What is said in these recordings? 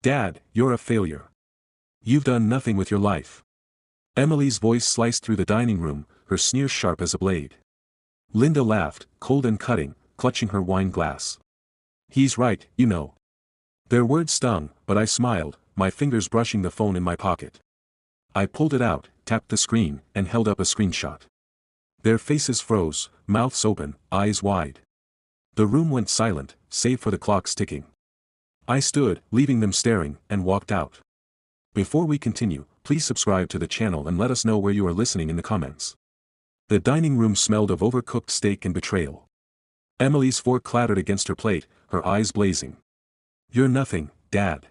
Dad, you're a failure. You've done nothing with your life. Emily's voice sliced through the dining room, her sneer sharp as a blade. Linda laughed, cold and cutting, clutching her wine glass. He's right, you know. Their words stung, but I smiled, my fingers brushing the phone in my pocket. I pulled it out, tapped the screen, and held up a screenshot. Their faces froze, mouths open, eyes wide. The room went silent, save for the clocks ticking. I stood, leaving them staring, and walked out. Before we continue, please subscribe to the channel and let us know where you are listening in the comments. The dining room smelled of overcooked steak and betrayal. Emily's fork clattered against her plate, her eyes blazing. You're nothing, Dad.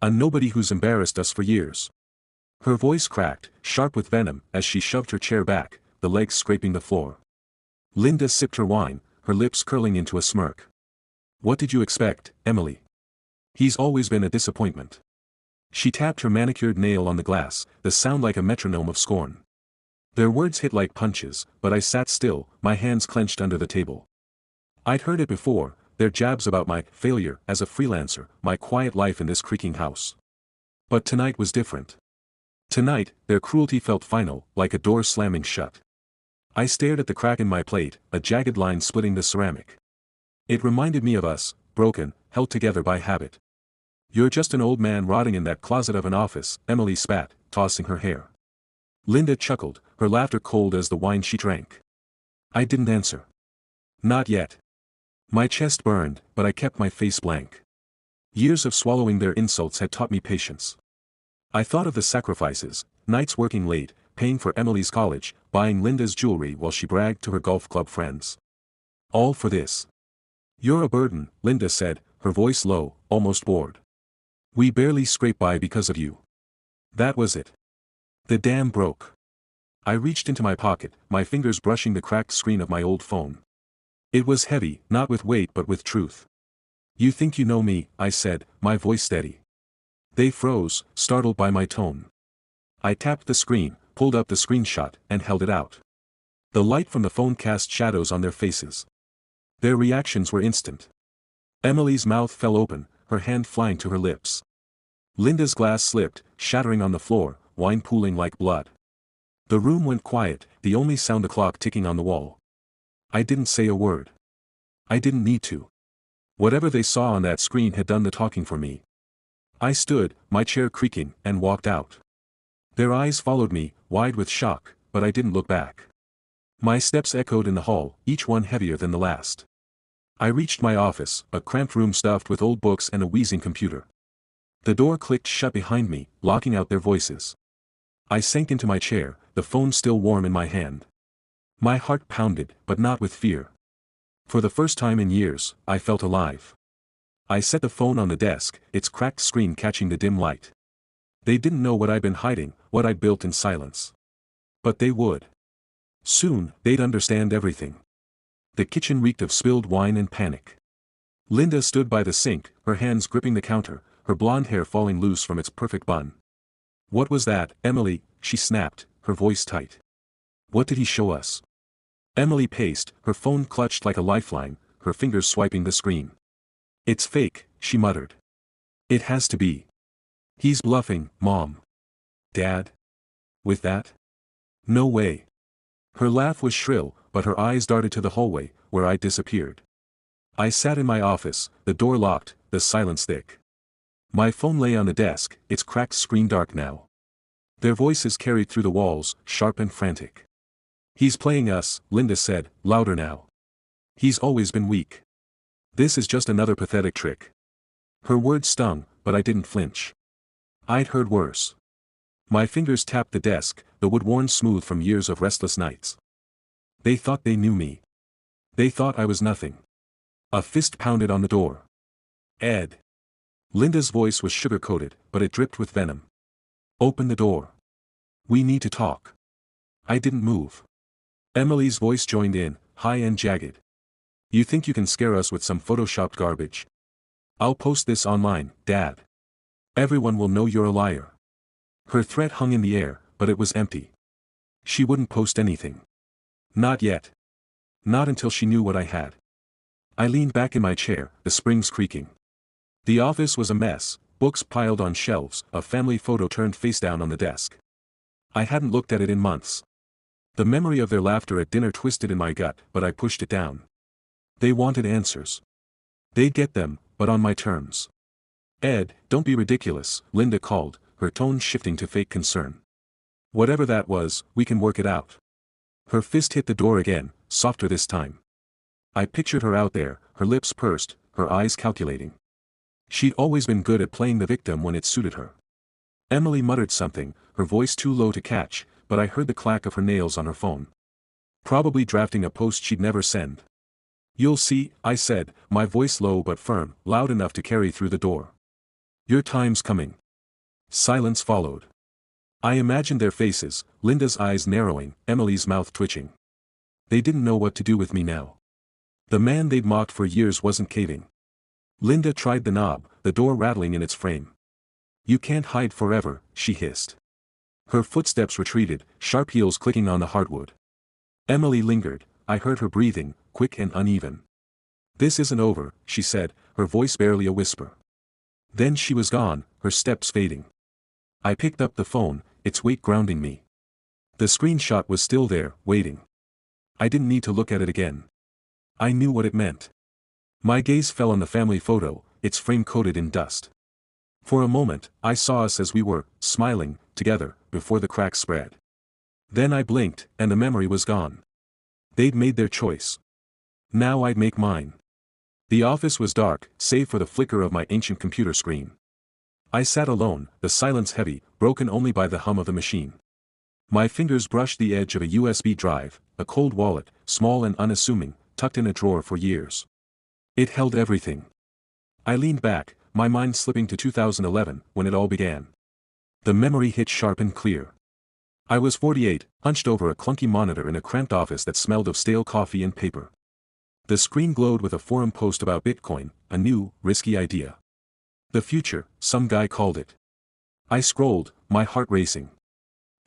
A nobody who's embarrassed us for years. Her voice cracked, sharp with venom, as she shoved her chair back, the legs scraping the floor. Linda sipped her wine, her lips curling into a smirk. What did you expect, Emily? He's always been a disappointment. She tapped her manicured nail on the glass, the sound like a metronome of scorn. Their words hit like punches, but I sat still, my hands clenched under the table. I'd heard it before, their jabs about my failure as a freelancer, my quiet life in this creaking house. But tonight was different. Tonight, their cruelty felt final, like a door slamming shut. I stared at the crack in my plate, a jagged line splitting the ceramic. It reminded me of us, broken, held together by habit. You're just an old man rotting in that closet of an office, Emily spat, tossing her hair. Linda chuckled, her laughter cold as the wine she drank. I didn't answer. Not yet. My chest burned, but I kept my face blank. Years of swallowing their insults had taught me patience. I thought of the sacrifices, nights working late, paying for Emily's college, buying Linda's jewelry while she bragged to her golf club friends. All for this. You're a burden, Linda said, her voice low, almost bored. We barely scraped by because of you. That was it. The dam broke. I reached into my pocket, my fingers brushing the cracked screen of my old phone. It was heavy, not with weight but with truth. You think you know me, I said, my voice steady. They froze, startled by my tone. I tapped the screen, pulled up the screenshot, and held it out. The light from the phone cast shadows on their faces. Their reactions were instant. Emily's mouth fell open, her hand flying to her lips. Linda's glass slipped, shattering on the floor, wine pooling like blood. The room went quiet, the only sound the clock ticking on the wall. I didn't say a word. I didn't need to. Whatever they saw on that screen had done the talking for me. I stood, my chair creaking, and walked out. Their eyes followed me, wide with shock, but I didn't look back. My steps echoed in the hall, each one heavier than the last. I reached my office, a cramped room stuffed with old books and a wheezing computer. The door clicked shut behind me, blocking out their voices. I sank into my chair, the phone still warm in my hand. My heart pounded, but not with fear. For the first time in years, I felt alive. I set the phone on the desk, its cracked screen catching the dim light. They didn't know what I'd been hiding, what I'd built in silence. But they would. Soon, they'd understand everything. The kitchen reeked of spilled wine and panic. Linda stood by the sink, her hands gripping the counter, her blonde hair falling loose from its perfect bun. What was that, Emily? She snapped, her voice tight. What did he show us? Emily paced, her phone clutched like a lifeline, her fingers swiping the screen. It's fake, she muttered. It has to be. He's bluffing, Mom. Dad? With that? No way. Her laugh was shrill, but her eyes darted to the hallway, where I disappeared. I sat in my office, the door locked, the silence thick. My phone lay on the desk, its cracked screen dark now. Their voices carried through the walls, sharp and frantic. He's playing us, Linda said, louder now. He's always been weak. This is just another pathetic trick. Her words stung, but I didn't flinch. I'd heard worse. My fingers tapped the desk, the wood worn smooth from years of restless nights. They thought they knew me. They thought I was nothing. A fist pounded on the door. Ed. Linda's voice was sugar-coated, but it dripped with venom. Open the door. We need to talk. I didn't move. Emily's voice joined in, high and jagged. You think you can scare us with some photoshopped garbage? I'll post this online, Dad. Everyone will know you're a liar. Her threat hung in the air, but it was empty. She wouldn't post anything. Not yet. Not until she knew what I had. I leaned back in my chair, the springs creaking. The office was a mess, books piled on shelves, a family photo turned face down on the desk. I hadn't looked at it in months. The memory of their laughter at dinner twisted in my gut, but I pushed it down. They wanted answers. They'd get them, but on my terms. Ed, don't be ridiculous, Linda called, her tone shifting to fake concern. Whatever that was, we can work it out. Her fist hit the door again, softer this time. I pictured her out there, her lips pursed, her eyes calculating. She'd always been good at playing the victim when it suited her. Emily muttered something, her voice too low to catch, but I heard the clack of her nails on her phone. Probably drafting a post she'd never send. You'll see, I said, my voice low but firm, loud enough to carry through the door. Your time's coming. Silence followed. I imagined their faces, Linda's eyes narrowing, Emily's mouth twitching. They didn't know what to do with me now. The man they'd mocked for years wasn't caving. Linda tried the knob, the door rattling in its frame. You can't hide forever, she hissed. Her footsteps retreated, sharp heels clicking on the hardwood. Emily lingered, I heard her breathing, quick and uneven. This isn't over, she said, her voice barely a whisper. Then she was gone, her steps fading. I picked up the phone, its weight grounding me. The screenshot was still there, waiting. I didn't need to look at it again. I knew what it meant. My gaze fell on the family photo, its frame coated in dust. For a moment, I saw us as we were, smiling, together, before the cracks spread. Then I blinked, and the memory was gone. They'd made their choice. Now I'd make mine. The office was dark, save for the flicker of my ancient computer screen. I sat alone, the silence heavy, broken only by the hum of the machine. My fingers brushed the edge of a USB drive, a cold wallet, small and unassuming, tucked in a drawer for years. It held everything. I leaned back, my mind slipping to 2011, when it all began. The memory hit sharp and clear. I was 48, hunched over a clunky monitor in a cramped office that smelled of stale coffee and paper. The screen glowed with a forum post about Bitcoin, a new, risky idea. The future, some guy called it. I scrolled, my heart racing.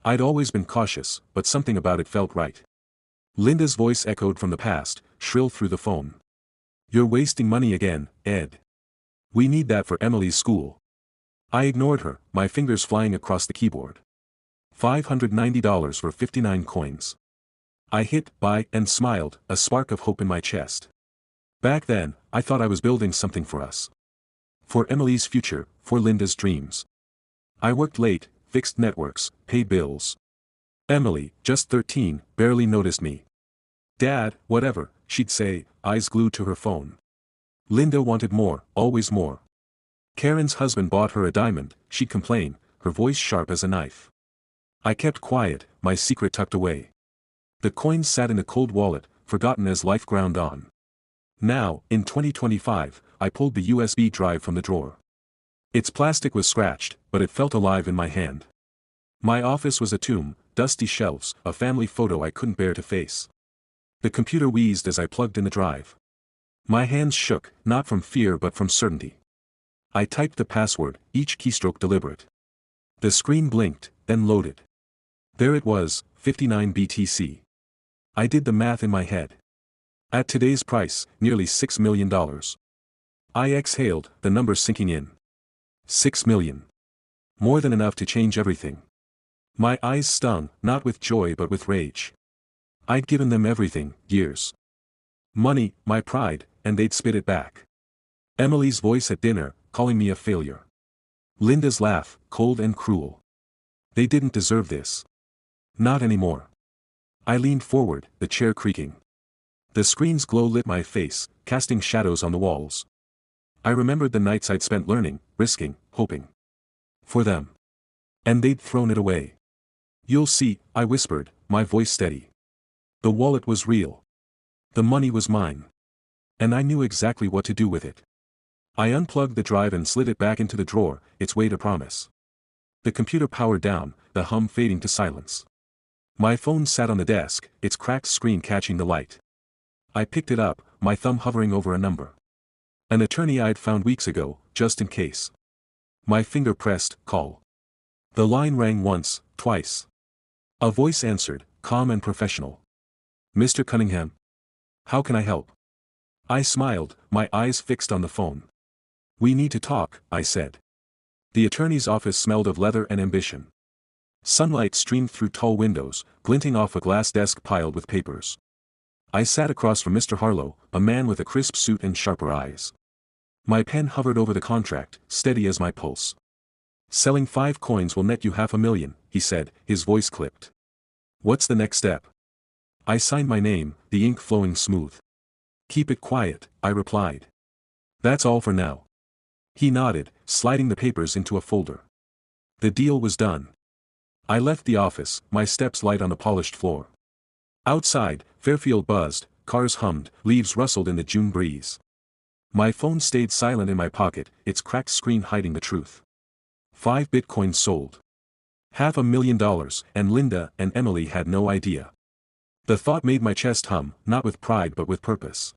I'd always been cautious, but something about it felt right. Linda's voice echoed from the past, shrill through the phone. You're wasting money again, Ed. We need that for Emily's school. I ignored her, my fingers flying across the keyboard. $590 for 59 coins. I hit buy and smiled, a spark of hope in my chest. Back then, I thought I was building something for us. For Emily's future, for Linda's dreams. I worked late, fixed networks, paid bills. Emily, just 13, barely noticed me. Dad, whatever, she'd say, eyes glued to her phone. Linda wanted more, always more. Karen's husband bought her a diamond, she'd complain, her voice sharp as a knife. I kept quiet, my secret tucked away. The coins sat in a cold wallet, forgotten as life ground on. Now, in 2025, I pulled the USB drive from the drawer. Its plastic was scratched, but it felt alive in my hand. My office was a tomb, dusty shelves, a family photo I couldn't bear to face. The computer wheezed as I plugged in the drive. My hands shook, not from fear but from certainty. I typed the password, each keystroke deliberate. The screen blinked, then loaded. There it was, 59 BTC. I did the math in my head. At today's price, nearly $6 million. I exhaled, the number sinking in. 6 million. More than enough to change everything. My eyes stung, not with joy but with rage. I'd given them everything, years. Money, my pride, and they'd spit it back. Emily's voice at dinner, calling me a failure. Linda's laugh, cold and cruel. They didn't deserve this. Not anymore. I leaned forward, the chair creaking. The screen's glow lit my face, casting shadows on the walls. I remembered the nights I'd spent learning, risking, hoping. For them. And they'd thrown it away. You'll see, I whispered, my voice steady. The wallet was real. The money was mine. And I knew exactly what to do with it. I unplugged the drive and slid it back into the drawer, its weight a promise. The computer powered down, the hum fading to silence. My phone sat on the desk, its cracked screen catching the light. I picked it up, my thumb hovering over a number. An attorney I'd found weeks ago, just in case. My finger pressed, call. The line rang once, twice. A voice answered, calm and professional. Mr. Cunningham? How can I help? I smiled, my eyes fixed on the phone. We need to talk, I said. The attorney's office smelled of leather and ambition. Sunlight streamed through tall windows, glinting off a glass desk piled with papers. I sat across from Mr. Harlow, a man with a crisp suit and sharper eyes. My pen hovered over the contract, steady as my pulse. "Selling 5 coins will net you $500,000, he said, his voice clipped. "What's the next step?" I signed my name, the ink flowing smooth. "Keep it quiet," I replied. "That's all for now." He nodded, sliding the papers into a folder. The deal was done. I left the office, my steps light on the polished floor. Outside, Fairfield buzzed, cars hummed, leaves rustled in the June breeze. My phone stayed silent in my pocket, its cracked screen hiding the truth. 5 bitcoins sold. $500,000, and Linda and Emily had no idea. The thought made my chest hum, not with pride but with purpose.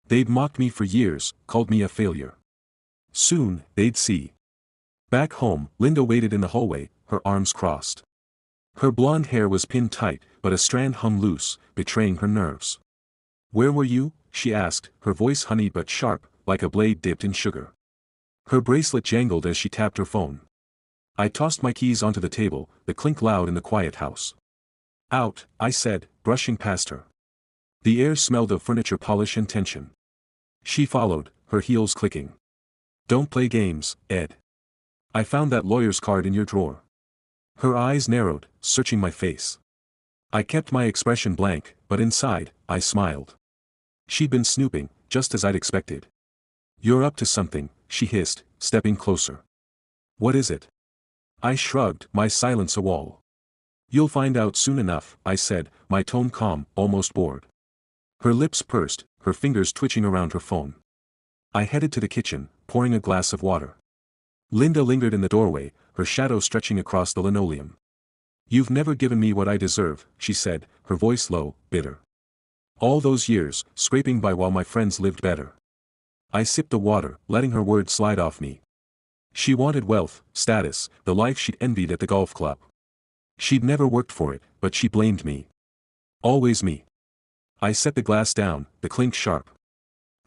They'd mocked me for years, called me a failure. Soon, they'd see. Back home, Linda waited in the hallway, her arms crossed. Her blonde hair was pinned tight, but a strand hung loose, betraying her nerves. "Where were you?" she asked, her voice honeyed but sharp, like a blade dipped in sugar. Her bracelet jangled as she tapped her phone. I tossed my keys onto the table, the clink loud in the quiet house. "Out," I said, brushing past her. The air smelled of furniture polish and tension. She followed, her heels clicking. "Don't play games, Ed. I found that lawyer's card in your drawer." Her eyes narrowed, searching my face. I kept my expression blank, but inside, I smiled. She'd been snooping, just as I'd expected. "You're up to something," she hissed, stepping closer. "What is it?" I shrugged, my silence a wall. "You'll find out soon enough," I said, my tone calm, almost bored. Her lips pursed, her fingers twitching around her phone. I headed to the kitchen, pouring a glass of water. Linda lingered in the doorway, her shadow stretching across the linoleum. "You've never given me what I deserve," she said, her voice low, bitter. "All those years, scraping by while my friends lived better." I sipped the water, letting her words slide off me. She wanted wealth, status, the life she'd envied at the golf club. She'd never worked for it, but she blamed me. Always me. I set the glass down, the clink sharp.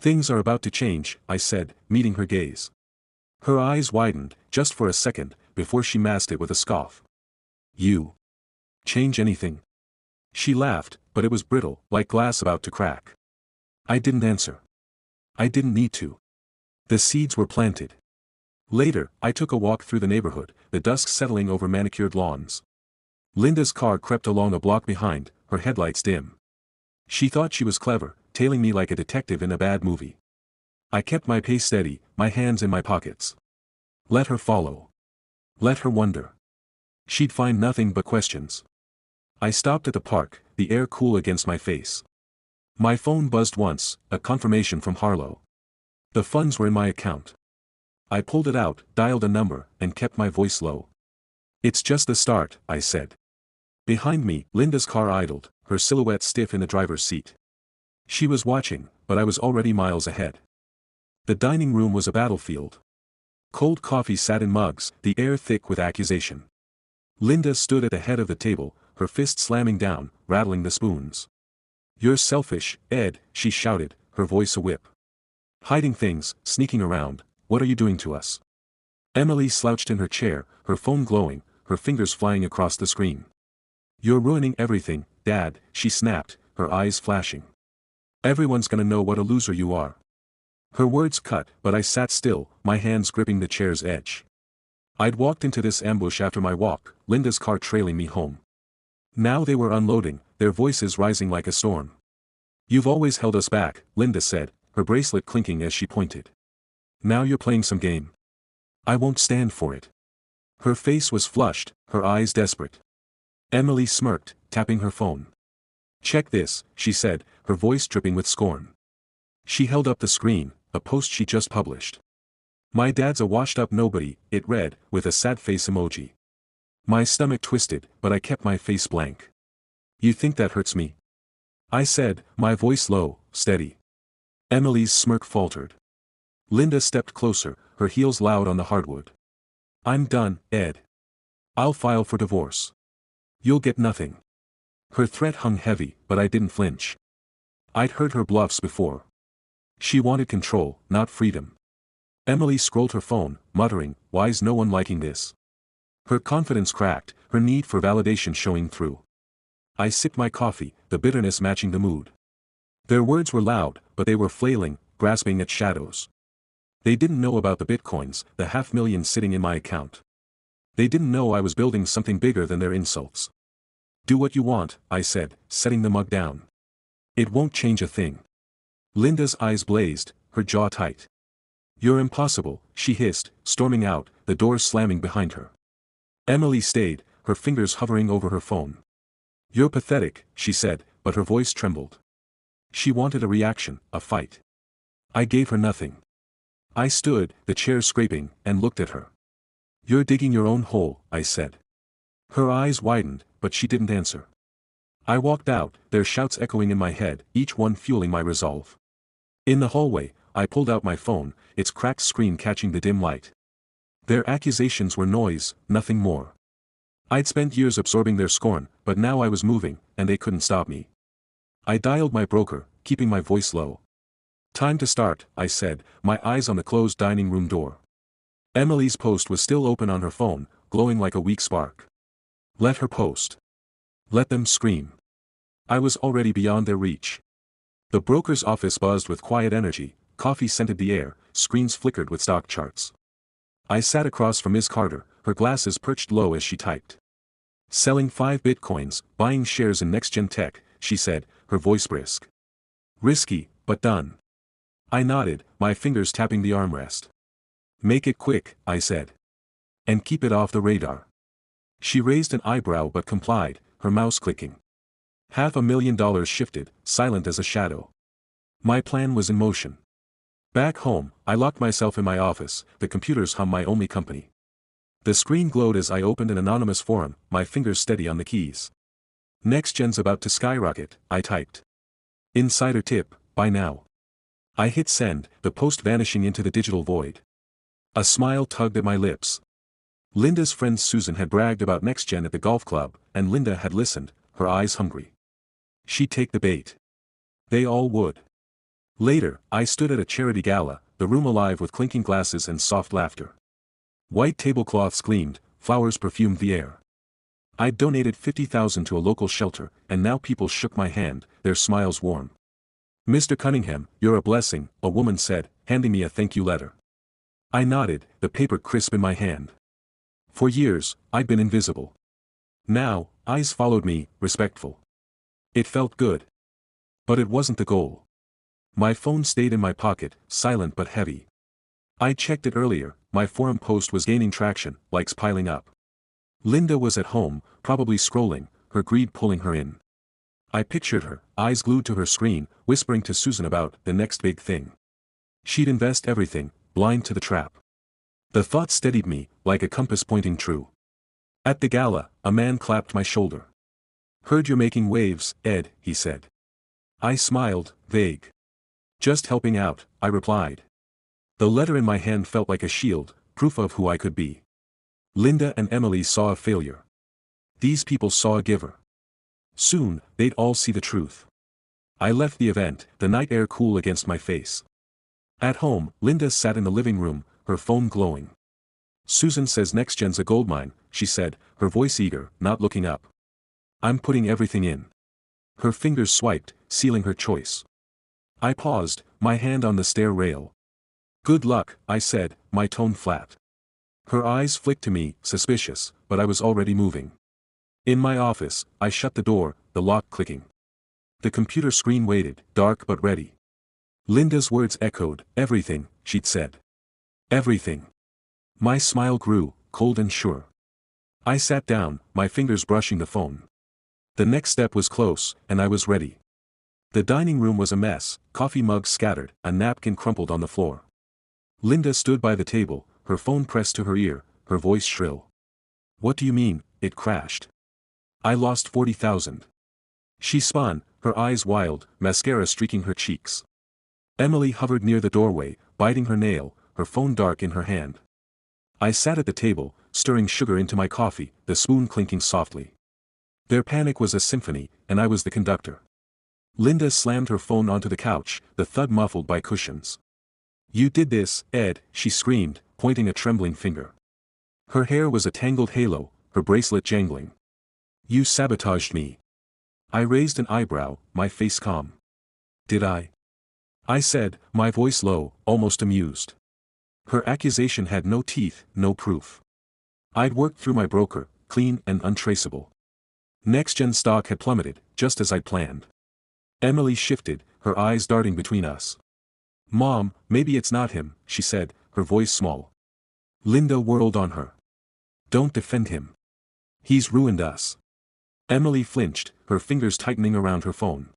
"Things are about to change," I said, meeting her gaze. Her eyes widened, just for a second, before she masked it with a scoff. "You change anything?" She laughed, but it was brittle, like glass about to crack. I didn't answer. I didn't need to. The seeds were planted. Later, I took a walk through the neighborhood, the dusk settling over manicured lawns. Linda's car crept along a block behind, her headlights dim. She thought she was clever, tailing me like a detective in a bad movie. I kept my pace steady, my hands in my pockets. Let her follow. Let her wonder. She'd find nothing but questions. I stopped at the park, the air cool against my face. My phone buzzed once, a confirmation from Harlow. The funds were in my account. I pulled it out, dialed a number, and kept my voice low. "It's just the start," I said. Behind me, Linda's car idled, her silhouette stiff in the driver's seat. She was watching, but I was already miles ahead. The dining room was a battlefield. Cold coffee sat in mugs, the air thick with accusation. Linda stood at the head of the table, her fist slamming down, rattling the spoons. "You're selfish, Ed," she shouted, her voice a whip. "Hiding things, sneaking around, what are you doing to us?" Emily slouched in her chair, her phone glowing, her fingers flying across the screen. "You're ruining everything, Dad," she snapped, her eyes flashing. "Everyone's gonna know what a loser you are." Her words cut, but I sat still, my hands gripping the chair's edge. I'd walked into this ambush after my walk, Linda's car trailing me home. Now they were unloading, their voices rising like a storm. "You've always held us back," Linda said, her bracelet clinking as she pointed. "Now you're playing some game. I won't stand for it." Her face was flushed, her eyes desperate. Emily smirked, tapping her phone. "Check this," she said, her voice dripping with scorn. She held up the screen, a post she just published. "My dad's a washed-up nobody," it read, with a sad face emoji. My stomach twisted, but I kept my face blank. "You think that hurts me?" I said, my voice low, steady. Emily's smirk faltered. Linda stepped closer, her heels loud on the hardwood. "I'm done, Ed. I'll file for divorce. You'll get nothing." Her threat hung heavy, but I didn't flinch. I'd heard her bluffs before. She wanted control, not freedom. Emily scrolled her phone, muttering, "Why's no one liking this?" Her confidence cracked, her need for validation showing through. I sipped my coffee, the bitterness matching the mood. Their words were loud, but they were flailing, grasping at shadows. They didn't know about the bitcoins, the $500,000 sitting in my account. They didn't know I was building something bigger than their insults. "Do what you want," I said, setting the mug down. "It won't change a thing." Linda's eyes blazed, her jaw tight. "You're impossible," she hissed, storming out, the doors slamming behind her. Emily stayed, her fingers hovering over her phone. "You're pathetic," she said, but her voice trembled. She wanted a reaction, a fight. I gave her nothing. I stood, the chair scraping, and looked at her. "You're digging your own hole," I said. Her eyes widened, but she didn't answer. I walked out, their shouts echoing in my head, each one fueling my resolve. In the hallway, I pulled out my phone, its cracked screen catching the dim light. Their accusations were noise, nothing more. I'd spent years absorbing their scorn, but now I was moving, and they couldn't stop me. I dialed my broker, keeping my voice low. "Time to start," I said, my eyes on the closed dining room door. Emily's post was still open on her phone, glowing like a weak spark. Let her post. Let them scream. I was already beyond their reach. The broker's office buzzed with quiet energy, coffee scented the air, screens flickered with stock charts. I sat across from Ms. Carter, her glasses perched low as she typed. "Selling 5 bitcoins, buying shares in NextGen Tech," she said, her voice brisk. "Risky, but done." I nodded, my fingers tapping the armrest. "Make it quick," I said. "And keep it off the radar." She raised an eyebrow but complied, her mouse clicking. $500,000 shifted, silent as a shadow. My plan was in motion. Back home, I locked myself in my office, the computers hum my only company. The screen glowed as I opened an anonymous forum, my fingers steady on the keys. "NextGen's about to skyrocket," I typed. "Insider tip, buy now." I hit send, the post vanishing into the digital void. A smile tugged at my lips. Linda's friend Susan had bragged about NextGen at the golf club, and Linda had listened, her eyes hungry. She'd take the bait. They all would. Later, I stood at a charity gala, the room alive with clinking glasses and soft laughter. White tablecloths gleamed, flowers perfumed the air. I'd donated $50,000 to a local shelter, and now people shook my hand, their smiles warm. "Mr. Cunningham, you're a blessing," a woman said, handing me a thank you letter. I nodded, the paper crisp in my hand. For years, I'd been invisible. Now, eyes followed me, respectful. It felt good. But it wasn't the goal. My phone stayed in my pocket, silent but heavy. I checked it earlier, my forum post was gaining traction, likes piling up. Linda was at home, probably scrolling, her greed pulling her in. I pictured her, eyes glued to her screen, whispering to Susan about the next big thing. She'd invest everything, blind to the trap. The thought steadied me, like a compass pointing true. At the gala, a man clapped my shoulder. "Heard you're making waves, Ed," he said. I smiled, vague. "Just helping out," I replied. The letter in my hand felt like a shield, proof of who I could be. Linda and Emily saw a failure. These people saw a giver. Soon, they'd all see the truth. I left the event, the night air cool against my face. At home, Linda sat in the living room, her phone glowing. "Susan says NextGen's a goldmine," she said, her voice eager, not looking up. "I'm putting everything in." Her fingers swiped, sealing her choice. I paused, my hand on the stair rail. "Good luck," I said, my tone flat. Her eyes flicked to me, suspicious, but I was already moving. In my office, I shut the door, the lock clicking. The computer screen waited, dark but ready. Linda's words echoed, "Everything," she'd said. "Everything." My smile grew, cold and sure. I sat down, my fingers brushing the phone. The next step was close, and I was ready. The dining room was a mess, coffee mugs scattered, a napkin crumpled on the floor. Linda stood by the table, her phone pressed to her ear, her voice shrill. "What do you mean, it crashed?" "I lost 40,000. She spun, her eyes wild, mascara streaking her cheeks. Emily hovered near the doorway, biting her nail, her phone dark in her hand. I sat at the table, stirring sugar into my coffee, the spoon clinking softly. Their panic was a symphony, and I was the conductor. Linda slammed her phone onto the couch, the thud muffled by cushions. You did this, Ed, she screamed, pointing a trembling finger. Her hair was a tangled halo, her bracelet jangling. You sabotaged me. I raised an eyebrow, my face calm. Did I? I said, my voice low, almost amused. Her accusation had no teeth, no proof. I'd worked through my broker, clean and untraceable. NextGen stock had plummeted, just as I'd planned. Emily shifted, her eyes darting between us. Mom, maybe it's not him, she said, her voice small. Linda whirled on her. Don't defend him. He's ruined us. Emily flinched, her fingers tightening around her phone.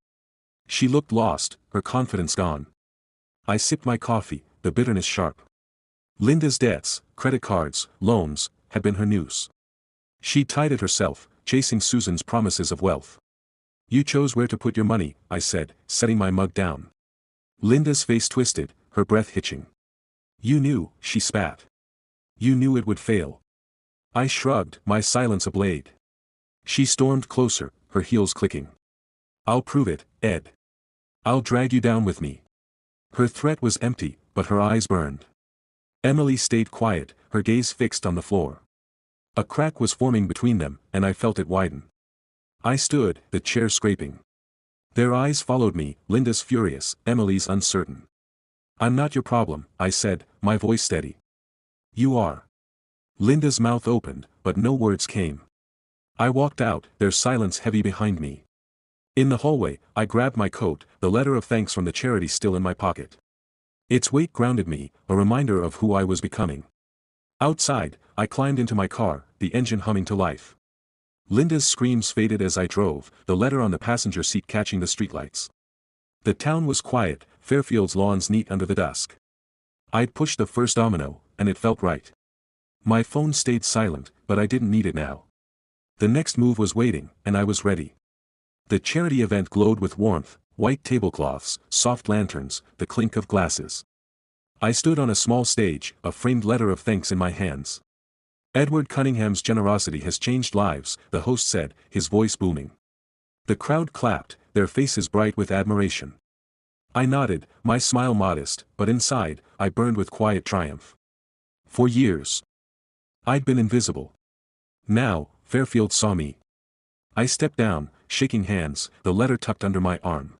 She looked lost, her confidence gone. I sipped my coffee, the bitterness sharp. Linda's debts, credit cards, loans, had been her noose. She tied it herself, chasing Susan's promises of wealth. You chose where to put your money, I said, setting my mug down. Linda's face twisted, her breath hitching. You knew, she spat. You knew it would fail. I shrugged, my silence a blade. She stormed closer, her heels clicking. I'll prove it, Ed. I'll drag you down with me. Her threat was empty, but her eyes burned. Emily stayed quiet, her gaze fixed on the floor. A crack was forming between them, and I felt it widen. I stood, the chair scraping. Their eyes followed me, Linda's furious, Emily's uncertain. I'm not your problem, I said, my voice steady. You are. Linda's mouth opened, but no words came. I walked out, their silence heavy behind me. In the hallway, I grabbed my coat, the letter of thanks from the charity still in my pocket. Its weight grounded me, a reminder of who I was becoming. Outside, I climbed into my car, the engine humming to life. Linda's screams faded as I drove, the letter on the passenger seat catching the streetlights. The town was quiet, Fairfield's lawns neat under the dusk. I'd pushed the first domino, and it felt right. My phone stayed silent, but I didn't need it now. The next move was waiting, and I was ready. The charity event glowed with warmth, white tablecloths, soft lanterns, the clink of glasses. I stood on a small stage, a framed letter of thanks in my hands. Edward Cunningham's generosity has changed lives, the host said, his voice booming. The crowd clapped, their faces bright with admiration. I nodded, my smile modest, but inside, I burned with quiet triumph. For years, I'd been invisible. Now, Fairfield saw me. I stepped down, shaking hands, the letter tucked under my arm.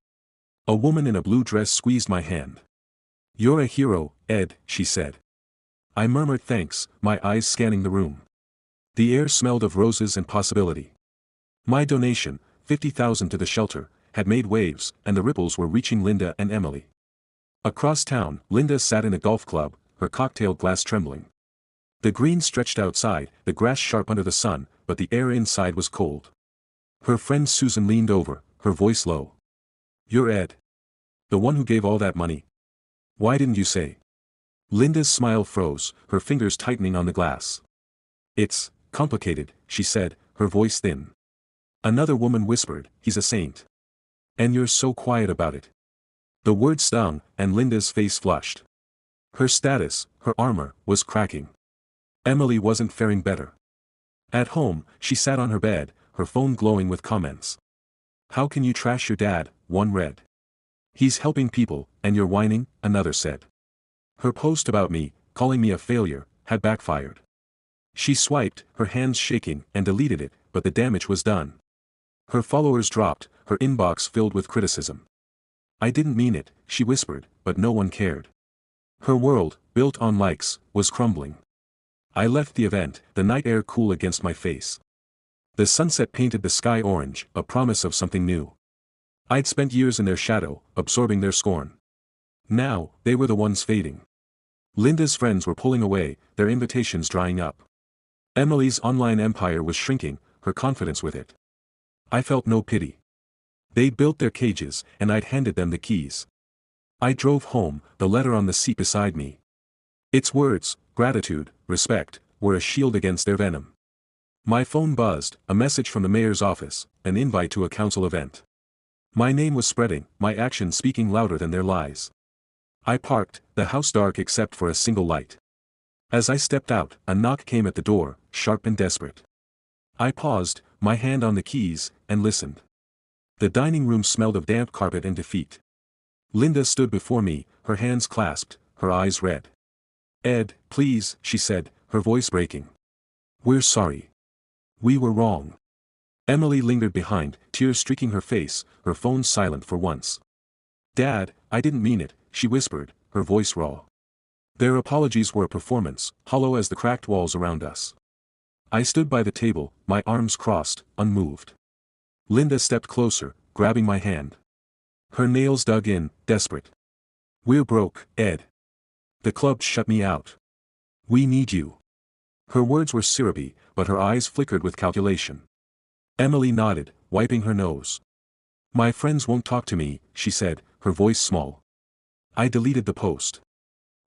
A woman in a blue dress squeezed my hand. You're a hero, Ed, she said. I murmured thanks, my eyes scanning the room. The air smelled of roses and possibility. My donation, $50,000 to the shelter, had made waves, and the ripples were reaching Linda and Emily. Across town, Linda sat in a golf club, her cocktail glass trembling. The green stretched outside, the grass sharp under the sun, but the air inside was cold. Her friend Susan leaned over, her voice low. You're Ed. The one who gave all that money. Why didn't you say? Linda's smile froze, her fingers tightening on the glass. It's complicated, she said, her voice thin. Another woman whispered, he's a saint. And you're so quiet about it. The word stung, and Linda's face flushed. Her status, her armor, was cracking. Emily wasn't faring better. At home, she sat on her bed, her phone glowing with comments. How can you trash your dad, one read. He's helping people, and you're whining, another said. Her post about me, calling me a failure, had backfired. She swiped, her hands shaking, and deleted it, but the damage was done. Her followers dropped, her inbox filled with criticism. I didn't mean it, she whispered, but no one cared. Her world, built on likes, was crumbling. I left the event, the night air cool against my face. The sunset painted the sky orange, a promise of something new. I'd spent years in their shadow, absorbing their scorn. Now, they were the ones fading. Linda's friends were pulling away, their invitations drying up. Emily's online empire was shrinking, her confidence with it. I felt no pity. They'd built their cages, and I'd handed them the keys. I drove home, the letter on the seat beside me. Its words, gratitude, respect, were a shield against their venom. My phone buzzed, a message from the mayor's office, an invite to a council event. My name was spreading, my actions speaking louder than their lies. I parked, the house dark except for a single light. As I stepped out, a knock came at the door, sharp and desperate. I paused, my hand on the keys, and listened. The dining room smelled of damp carpet and defeat. Linda stood before me, her hands clasped, her eyes red. "Ed, please," she said, her voice breaking. "We're sorry. We were wrong." Emily lingered behind, tears streaking her face, her phone silent for once. "Dad, I didn't mean it," she whispered, her voice raw. Their apologies were a performance, hollow as the cracked walls around us. I stood by the table, my arms crossed, unmoved. Linda stepped closer, grabbing my hand. Her nails dug in, desperate. "We're broke, Ed. The club shut me out. We need you." Her words were syrupy, but her eyes flickered with calculation. Emily nodded, wiping her nose. "My friends won't talk to me," she said, her voice small. "I deleted the post.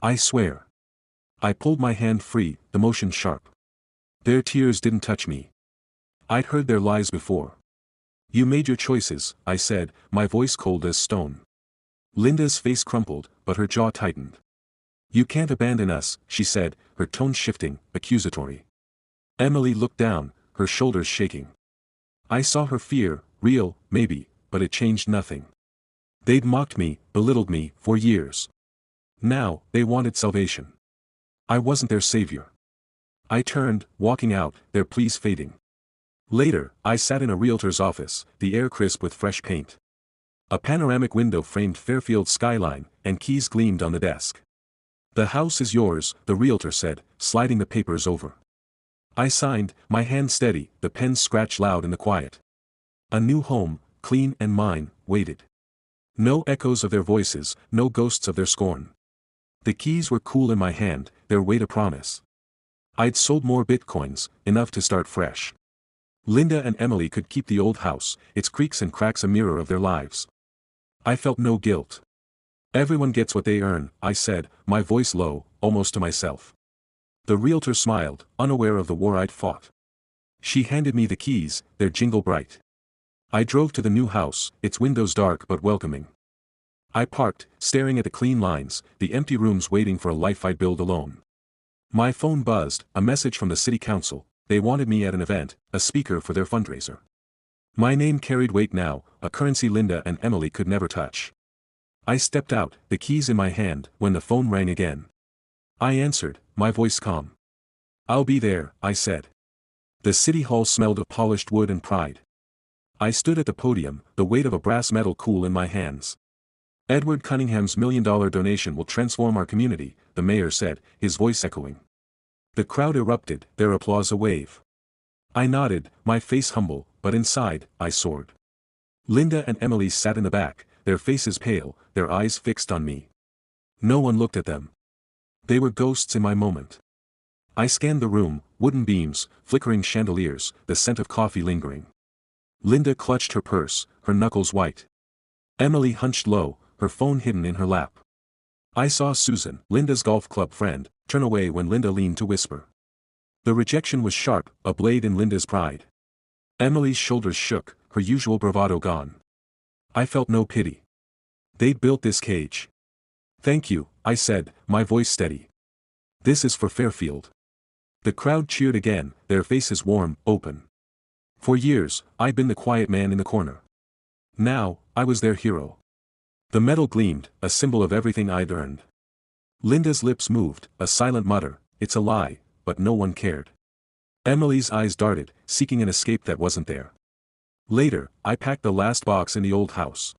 I swear." I pulled my hand free, the motion sharp. Their tears didn't touch me. I'd heard their lies before. "You made your choices," I said, my voice cold as stone. Linda's face crumpled, but her jaw tightened. "You can't abandon us," she said, her tone shifting, accusatory. Emily looked down, her shoulders shaking. I saw her fear, real, maybe, but it changed nothing. They'd mocked me, belittled me, for years. Now, they wanted salvation. I wasn't their savior. I turned, walking out, their pleas fading. Later, I sat in a realtor's office, the air crisp with fresh paint. A panoramic window framed Fairfield's skyline, and keys gleamed on the desk. "The house is yours," the realtor said, sliding the papers over. I signed, my hand steady, the pen scratched loud in the quiet. A new home, clean and mine, waited. No echoes of their voices, no ghosts of their scorn. The keys were cool in my hand, their weight a promise. I'd sold more bitcoins, enough to start fresh. Linda and Emily could keep the old house, its creaks and cracks a mirror of their lives. I felt no guilt. "Everyone gets what they earn," I said, my voice low, almost to myself. The realtor smiled, unaware of the war I'd fought. She handed me the keys, their jingle bright. I drove to the new house, its windows dark but welcoming. I parked, staring at the clean lines, the empty rooms waiting for a life I'd build alone. My phone buzzed, a message from the city council. They wanted me at an event, a speaker for their fundraiser. My name carried weight now, a currency Linda and Emily could never touch. I stepped out, the keys in my hand, when the phone rang again. I answered, my voice calm. "I'll be there," I said. The city hall smelled of polished wood and pride. I stood at the podium, the weight of a brass medal cool in my hands. "Edward Cunningham's $1 million donation will transform our community," the mayor said, his voice echoing. The crowd erupted, their applause a wave. I nodded, my face humble, but inside, I soared. Linda and Emily sat in the back, their faces pale, their eyes fixed on me. No one looked at them. They were ghosts in my moment. I scanned the room, wooden beams, flickering chandeliers, the scent of coffee lingering. Linda clutched her purse, her knuckles white. Emily hunched low, her phone hidden in her lap. I saw Susan, Linda's golf club friend, turn away when Linda leaned to whisper. The rejection was sharp, a blade in Linda's pride. Emily's shoulders shook, her usual bravado gone. I felt no pity. They'd built this cage. "Thank you," I said, my voice steady. "This is for Fairfield." The crowd cheered again, their faces warm, open. For years, I'd been the quiet man in the corner. Now, I was their hero. The medal gleamed, a symbol of everything I'd earned. Linda's lips moved, a silent mutter, "It's a lie," but no one cared. Emily's eyes darted, seeking an escape that wasn't there. Later, I packed the last box in the old house.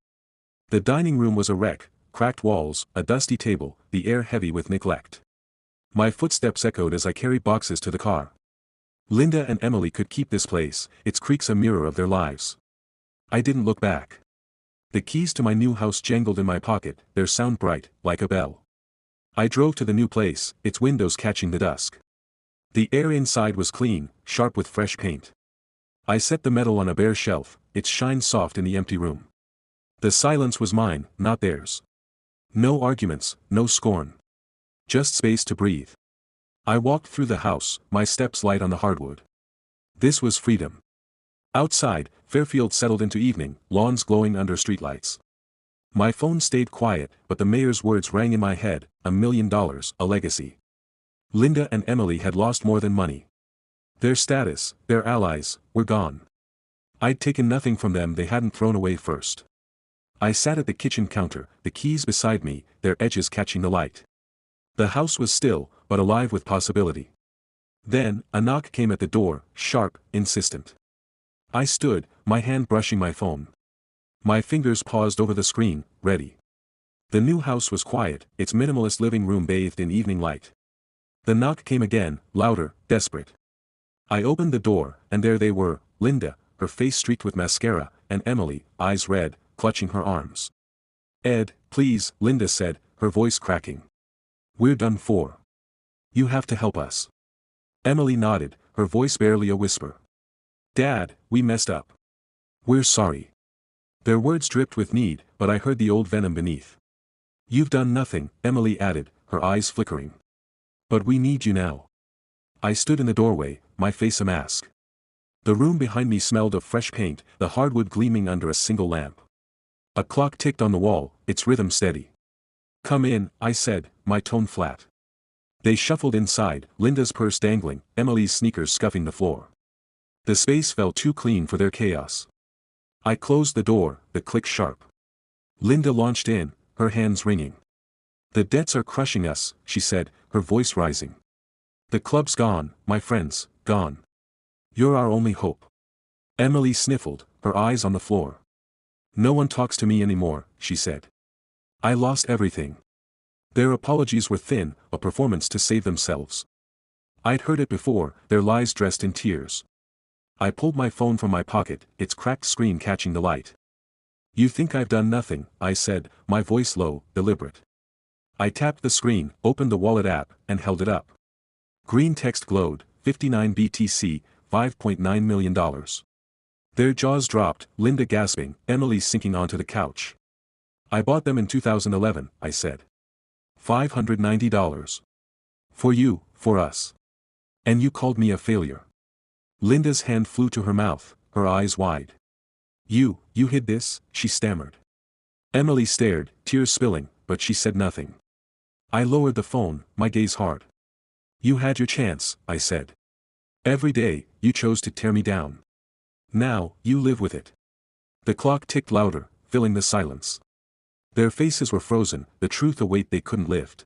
The dining room was a wreck, cracked walls, a dusty table, the air heavy with neglect. My footsteps echoed as I carried boxes to the car. Linda and Emily could keep this place, its creaks a mirror of their lives. I didn't look back. The keys to my new house jangled in my pocket, their sound bright, like a bell. I drove to the new place, its windows catching the dusk. The air inside was clean, sharp with fresh paint. I set the medal on a bare shelf, its shine soft in the empty room. The silence was mine, not theirs. No arguments, no scorn. Just space to breathe. I walked through the house, my steps light on the hardwood. This was freedom. Outside, Fairfield settled into evening, lawns glowing under streetlights. My phone stayed quiet, but the mayor's words rang in my head, $1 million, a legacy. Linda and Emily had lost more than money. Their status, their allies, were gone. I'd taken nothing from them they hadn't thrown away first. I sat at the kitchen counter, the keys beside me, their edges catching the light. The house was still, but alive with possibility. Then, a knock came at the door, sharp, insistent. I stood, my hand brushing my phone. My fingers paused over the screen, ready. The new house was quiet, its minimalist living room bathed in evening light. The knock came again, louder, desperate. I opened the door, and there they were, Linda, her face streaked with mascara, and Emily, eyes red, clutching her arms. "Ed, please," Linda said, her voice cracking. "We're done for. You have to help us." Emily nodded, her voice barely a whisper. "Dad, we messed up. We're sorry." Their words dripped with need, but I heard the old venom beneath. "You've done nothing," Emily added, her eyes flickering. "But we need you now." I stood in the doorway, my face a mask. The room behind me smelled of fresh paint, the hardwood gleaming under a single lamp. A clock ticked on the wall, its rhythm steady. "Come in," I said, my tone flat. They shuffled inside, Linda's purse dangling, Emily's sneakers scuffing the floor. The space felt too clean for their chaos. I closed the door, the click sharp. Linda launched in, her hands wringing. "The debts are crushing us," she said, her voice rising. "The club's gone, my friends, gone. You're our only hope." Emily sniffled, her eyes on the floor. "No one talks to me anymore," she said. "I lost everything." Their apologies were thin, a performance to save themselves. I'd heard it before, their lies dressed in tears. I pulled my phone from my pocket, its cracked screen catching the light. "You think I've done nothing," I said, my voice low, deliberate. I tapped the screen, opened the wallet app, and held it up. Green text glowed, 59 BTC, $5.9 million. Their jaws dropped, Linda gasping, Emily sinking onto the couch. "I bought them in 2011, I said. $590. For you, for us. And you called me a failure." Linda's hand flew to her mouth, her eyes wide. You hid this," she stammered. Emily stared, tears spilling, but she said nothing. I lowered the phone, my gaze hard. "You had your chance," I said. "Every day, you chose to tear me down. Now, you live with it." The clock ticked louder, filling the silence. Their faces were frozen, the truth a weight they couldn't lift.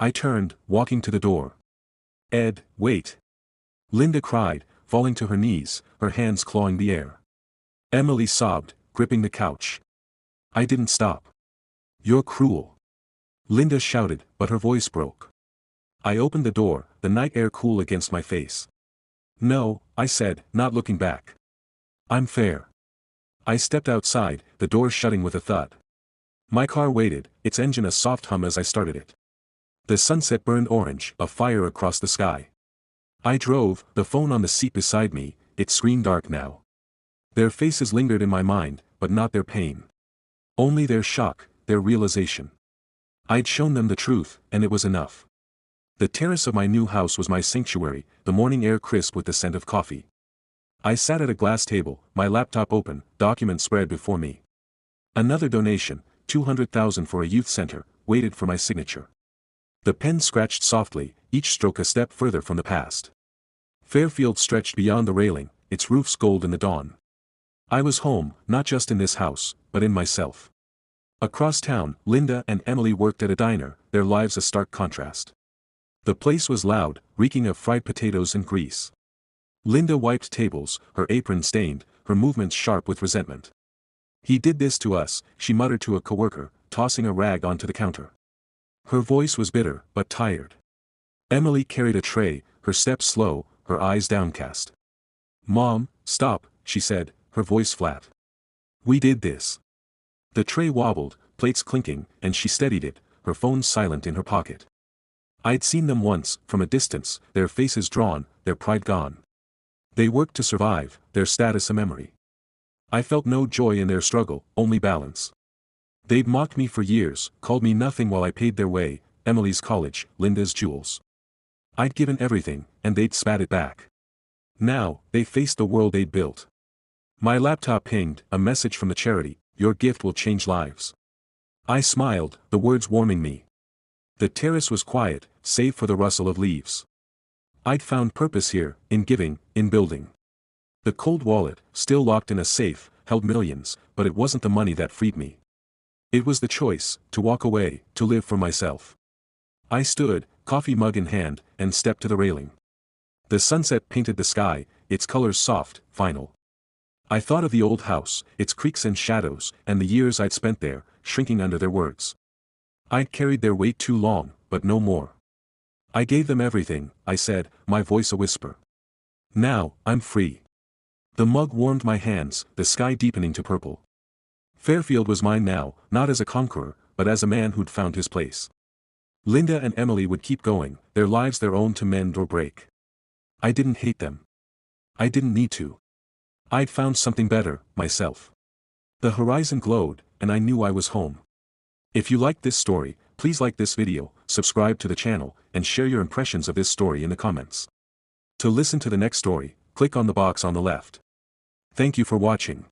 I turned, walking to the door. "Ed, wait." Linda cried, falling to her knees, her hands clawing the air. Emily sobbed, gripping the couch. I didn't stop. "You're cruel." Linda shouted, but her voice broke. I opened the door, the night air cool against my face. "No," I said, not looking back. "I'm fair." I stepped outside, the door shutting with a thud. My car waited, its engine a soft hum as I started it. The sunset burned orange, a fire across the sky. I drove, the phone on the seat beside me, its screen dark now. Their faces lingered in my mind, but not their pain. Only their shock, their realization. I'd shown them the truth, and it was enough. The terrace of my new house was my sanctuary, the morning air crisp with the scent of coffee. I sat at a glass table, my laptop open, documents spread before me. Another donation, $200,000 for a youth center, waited for my signature. The pen scratched softly, each stroke a step further from the past. Fairfield stretched beyond the railing, its roofs gold in the dawn. I was home, not just in this house, but in myself. Across town, Linda and Emily worked at a diner, their lives a stark contrast. The place was loud, reeking of fried potatoes and grease. Linda wiped tables, her apron stained, her movements sharp with resentment. "He did this to us," she muttered to a coworker, tossing a rag onto the counter. Her voice was bitter, but tired. Emily carried a tray, her steps slow, her eyes downcast. "Mom, stop," she said, her voice flat. "We did this." The tray wobbled, plates clinking, and she steadied it, her phone silent in her pocket. I'd seen them once, from a distance, their faces drawn, their pride gone. They worked to survive, their status a memory. I felt no joy in their struggle, only balance. They'd mocked me for years, called me nothing while I paid their way, Emily's college, Linda's jewels. I'd given everything, and they'd spat it back. Now, they faced the world they'd built. My laptop pinged, a message from the charity, "Your gift will change lives." I smiled, the words warming me. The terrace was quiet, save for the rustle of leaves. I'd found purpose here, in giving, in building. The cold wallet, still locked in a safe, held millions, but it wasn't the money that freed me. It was the choice, to walk away, to live for myself. I stood, coffee mug in hand, and stepped to the railing. The sunset painted the sky, its colors soft, final. I thought of the old house, its creaks and shadows, and the years I'd spent there, shrinking under their words. I'd carried their weight too long, but no more. I gave them everything, I said, my voice a whisper. Now, I'm free. The mug warmed my hands, the sky deepening to purple. Fairfield was mine now, not as a conqueror, but as a man who'd found his place. Linda and Emily would keep going, their lives their own to mend or break. I didn't hate them. I didn't need to. I'd found something better, myself. The horizon glowed, and I knew I was home. If you liked this story, please like this video, subscribe to the channel, and share your impressions of this story in the comments. To listen to the next story, click on the box on the left. Thank you for watching.